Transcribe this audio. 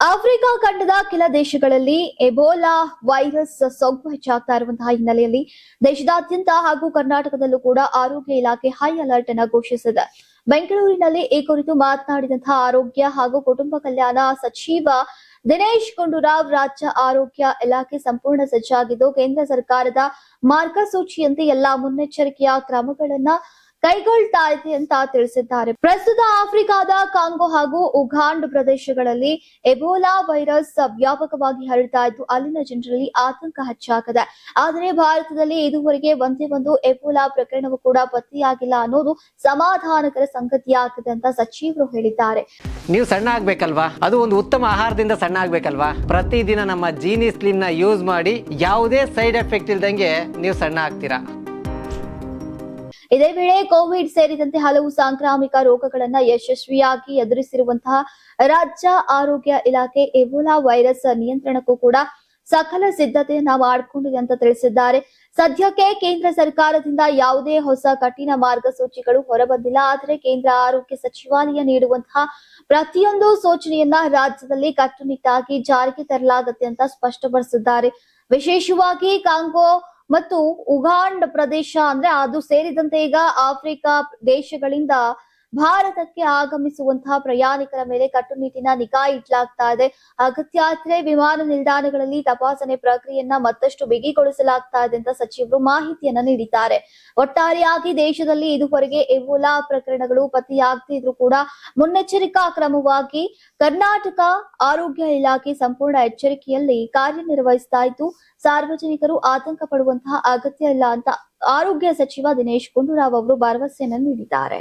Africa ಖಂಡದ ಕೆಲ ದೇಶಗಳಲ್ಲಿ ಎಬೋಲಾ ವೈರಸ್ ಸೋಂಕು ಹೆಚ್ಚಾಗ್ತಾ ಇರುವಂತಹ ಹಿನ್ನೆಲೆಯಲ್ಲಿ ದೇಶದಾದ್ಯಂತ ಹಾಗೂ ಕರ್ನಾಟಕದಲ್ಲೂ ಕೂಡ ಆರೋಗ್ಯ ಇಲಾಖೆ ಹೈ ಅಲರ್ಟ್ ಅನ್ನು ಘೋಷಿಸಿದೆ. ಬೆಂಗಳೂರಿನಲ್ಲಿ ಈ ಕುರಿತು ಮಾತನಾಡಿದಂತಹ ಆರೋಗ್ಯ ಹಾಗೂ ಕುಟುಂಬ ಕಲ್ಯಾಣ ಸಚಿವ ದಿನೇಶ್ ಗುಂಡೂರಾವ್, ರಾಜ್ಯ ಆರೋಗ್ಯ ಇಲಾಖೆ ಸಂಪೂರ್ಣ ಸಜ್ಜಾಗಿದ್ದು ಕೇಂದ್ರ ಸರ್ಕಾರದ ಮಾರ್ಗಸೂಚಿಯಂತೆ ಎಲ್ಲಾ ಮುನ್ನೆಚ್ಚರಿಕೆಯ ಕ್ರಮಗಳನ್ನ ಕೈಗೊಳ್ತಾ ಇದೆ ಅಂತ ತಿಳಿಸಿದ್ದಾರೆ. ಪ್ರಸ್ತುತ ಆಫ್ರಿಕಾದ ಕಾಂಗೋ ಹಾಗೂ ಉಗಾಂಡ ಪ್ರದೇಶಗಳಲ್ಲಿ ಎಬೋಲಾ ವೈರಸ್ ವ್ಯಾಪಕವಾಗಿ ಹರಡ್ತಾ ಇದ್ದು ಅಲ್ಲಿನ ಜನರಲ್ಲಿ ಆತಂಕ ಹೆಚ್ಚಾಗಿದೆ. ಆದರೆ ಭಾರತದಲ್ಲಿ ಇದುವರೆಗೆ ಒಂದೇ ಒಂದು ಎಬೋಲಾ ಪ್ರಕರಣವೂ ಕೂಡ ಪತ್ತೆಯಾಗಿಲ್ಲ ಅನ್ನೋದು ಸಮಾಧಾನಕರ ಸಂಗತಿಯಾಗಿದೆ ಅಂತ ಸಚಿವರು ಹೇಳಿದ್ದಾರೆ. ನೀವು ಸಣ್ಣ ಆಗ್ಬೇಕಲ್ವಾ, ಅದು ಒಂದು ಉತ್ತಮ ಆಹಾರದಿಂದ ಸಣ್ಣ ಆಗ್ಬೇಕಲ್ವಾ. ಪ್ರತಿದಿನ ನಮ್ಮ ಜೀನಿ ಸ್ಲಿಮ್ ನ ಯೂಸ್ ಮಾಡಿ ಯಾವುದೇ ಸೈಡ್ ಎಫೆಕ್ಟ್ ಇಲ್ದಂಗೆ ನೀವು ಸಣ್ಣ ಆಗ್ತೀರಾ. ಇದೇ ವೇಳೆ ಕೋವಿಡ್ ಸೇರಿದಂತೆ ಹಲವು ಸಾಂಕ್ರಾಮಿಕ ರೋಗಗಳನ್ನ ಯಶಸ್ವಿಯಾಗಿ ಎದುರಿಸಿರುವಂತಹ ರಾಜ್ಯ ಆರೋಗ್ಯ ಇಲಾಖೆ ಎಬೋಲಾ ವೈರಸ್ ನಿಯಂತ್ರಣಕ್ಕೂ ಕೂಡ ಸಕಲ ಸಿದ್ಧತೆಯನ್ನ ಮಾಡಿಕೊಂಡಿದೆ ಅಂತ ತಿಳಿಸಿದ್ದಾರೆ. ಸದ್ಯಕ್ಕೆ ಕೇಂದ್ರ ಸರ್ಕಾರದಿಂದ ಯಾವುದೇ ಹೊಸ ಕಠಿಣ ಮಾರ್ಗಸೂಚಿಗಳು ಹೊರಬಂದಿಲ್ಲ. ಆದರೆ ಕೇಂದ್ರ ಆರೋಗ್ಯ ಸಚಿವಾಲಯ ನೀಡುವಂತಹ ಪ್ರತಿಯೊಂದು ಸೂಚನೆಯನ್ನ ರಾಜ್ಯದಲ್ಲಿ ಕಟ್ಟುನಿಟ್ಟಾಗಿ ಜಾರಿಗೆ ತರಲಾಗುತ್ತೆ ಅಂತ ಸ್ಪಷ್ಟಪಡಿಸಿದ್ದಾರೆ. ವಿಶೇಷವಾಗಿ ಕಾಂಗೋ ಮತ್ತು ಉಗಾಂಡ ಪ್ರದೇಶ ಅಂದ್ರೆ ಅದು ಸೇರಿದಂತೆ ಈಗ ಆಫ್ರಿಕಾ ದೇಶಗಳಿಂದ ಭಾರತಕ್ಕೆ ಆಗಮಿಸುವಂತಹ ಪ್ರಯಾಣಿಕರ ಮೇಲೆ ಕಟ್ಟುನಿಟ್ಟಿನ ನಿಗಾ ಇಡಲಾಗ್ತಾ ಇದೆ. ಅಗತ್ಯ ಆದರೆ ವಿಮಾನ ನಿಲ್ದಾಣಗಳಲ್ಲಿ ತಪಾಸಣೆ ಪ್ರಕ್ರಿಯೆಯನ್ನ ಮತ್ತಷ್ಟು ಬಿಗಿಗೊಳಿಸಲಾಗ್ತಾ ಇದೆ ಅಂತ ಸಚಿವರು ಮಾಹಿತಿಯನ್ನ ನೀಡಿದ್ದಾರೆ. ಒಟ್ಟಾರೆಯಾಗಿ ದೇಶದಲ್ಲಿ ಇದುವರೆಗೆ ಎಬೋಲಾ ಪ್ರಕರಣಗಳು ಪತ್ತೆಯಾಗದಿದ್ರೂ ಕೂಡ ಮುನ್ನೆಚ್ಚರಿಕಾ ಕ್ರಮವಾಗಿ ಕರ್ನಾಟಕ ಆರೋಗ್ಯ ಇಲಾಖೆ ಸಂಪೂರ್ಣ ಎಚ್ಚರಿಕೆಯಲ್ಲಿ ಕಾರ್ಯನಿರ್ವಹಿಸ್ತಾ ಇದ್ದು ಸಾರ್ವಜನಿಕರು ಆತಂಕ ಪಡುವಂತಹ ಅಗತ್ಯ ಇಲ್ಲ ಅಂತ ಆರೋಗ್ಯ ಸಚಿವ ದಿನೇಶ್ ಗುಂಡೂರಾವ್ ಅವರು ಭರವಸೆಯನ್ನು ನೀಡಿದ್ದಾರೆ.